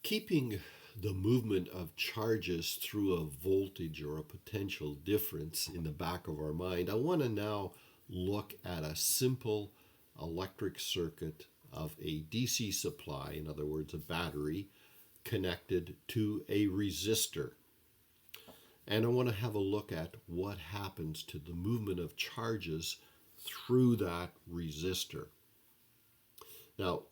Keeping the movement of charges through a voltage or a potential difference in the back of our mind, I want to now look at a simple electric circuit of a DC supply, in other words, a battery, connected to a resistor. And I want to have a look at what happens to the movement of charges through that resistor. Now,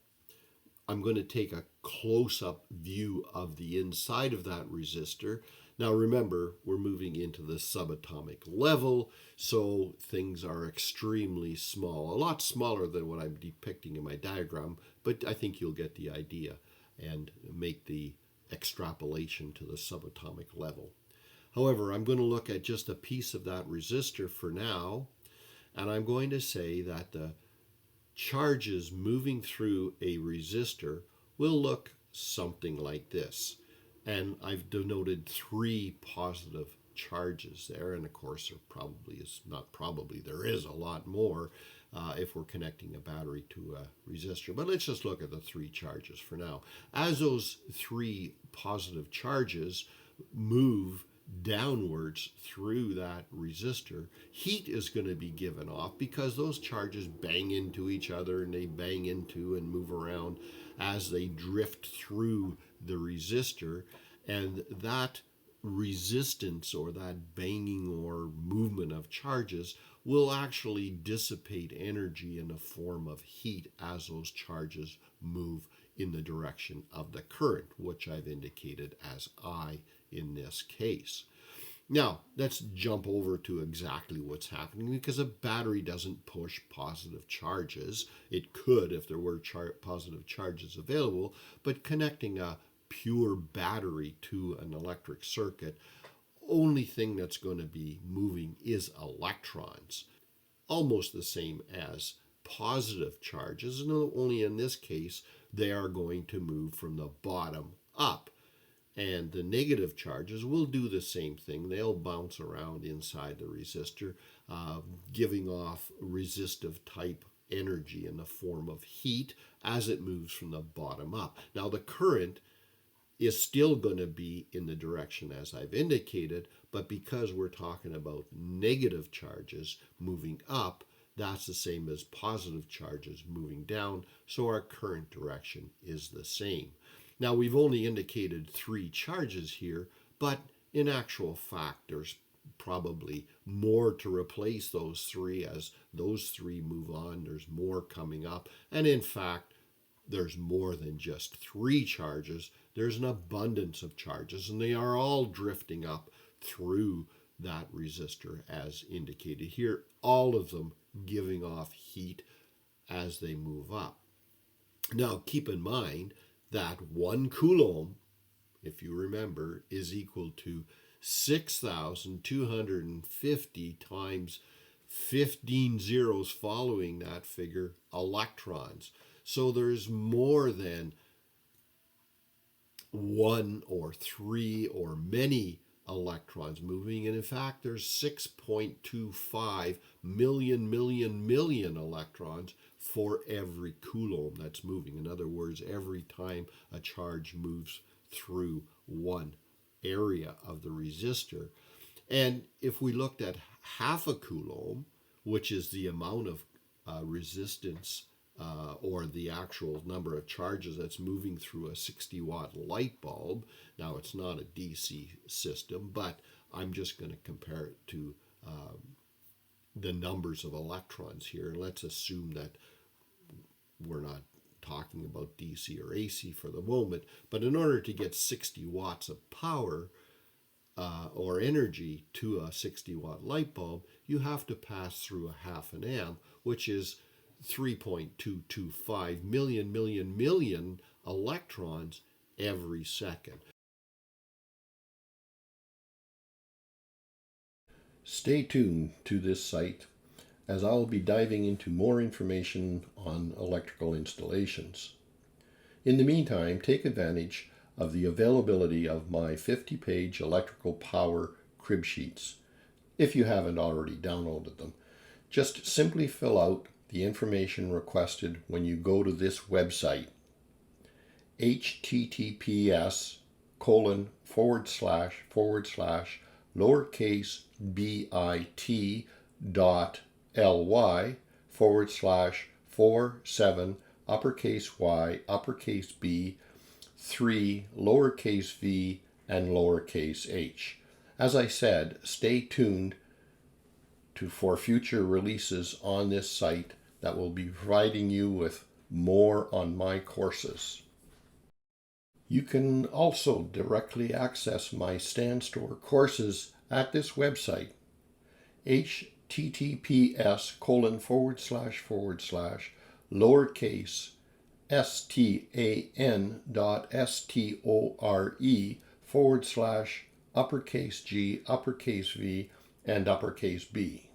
I'm going to take a close-up view of the inside of that resistor. Now remember, we're moving into the subatomic level, so things are extremely small, a lot smaller than what I'm depicting in my diagram, but I think you'll get the idea and make the extrapolation to the subatomic level. However, I'm going to look at just a piece of that resistor for now, and I'm going to say that the charges moving through a resistor will look something like this. And I've denoted 3 positive charges there, and of course there is a lot more if we're connecting a battery to a resistor. But let's just look at the 3 charges for now. As those 3 positive charges move downwards through that resistor, heat is going to be given off because those charges bang into each other and they bang into and move around as they drift through the resistor, and that resistance or that banging or movement of charges will actually dissipate energy in the form of heat as those charges move in the direction of the current, which I've indicated as I in this case. Now, let's jump over to exactly what's happening, because a battery doesn't push positive charges. It could if there were positive charges available, but connecting a pure battery to an electric circuit, only thing that's going to be moving is electrons, almost the same as positive charges, and only in this case they are going to move from the bottom up. And the negative charges will do the same thing. They'll bounce around inside the resistor, giving off resistive type energy in the form of heat as it moves from the bottom up. Now the current is still going to be in the direction as I've indicated, but because we're talking about negative charges moving up, that's the same as positive charges moving down, so our current direction is the same. Now, we've only indicated 3 charges here, but in actual fact, there's probably more to replace those 3. As those 3 move on, there's more coming up. And in fact, there's more than just 3 charges. There's an abundance of charges, and they are all drifting up through that resistor as indicated here, all of them giving off heat as they move up. Now, keep in mind that 1 coulomb, if you remember, is equal to 6,250 times 15 zeros following that figure electrons. So there's more than 1 or 3 or many electrons moving, and in fact there's 6.25 million electrons for every coulomb that's moving. In other words, every time a charge moves through one area of the resistor. And if we looked at half a coulomb, which is the amount of resistance or the actual number of charges that's moving through a 60-watt light bulb. Now, it's not a DC system, but I'm just going to compare it to the numbers of electrons here. And let's assume that we're not talking about DC or AC for the moment, but in order to get 60 watts of power or energy to a 60-watt light bulb, you have to pass through a half an amp, which is 3.225 million electrons every second. Stay tuned to this site, as I'll be diving into more information on electrical installations. In the meantime, take advantage of the availability of my 50-page electrical power crib sheets, if you haven't already downloaded them. Just simply fill out the information requested when you go to this website, https:// lowercase bit.ly/47 uppercase Y uppercase B 3 lowercase v and lowercase h. As I said, stay tuned for future releases on this site that will be providing you with more on my courses. You can also directly access my StanStore courses at this website, https:// stan.store/uppercase G uppercase V and uppercase B.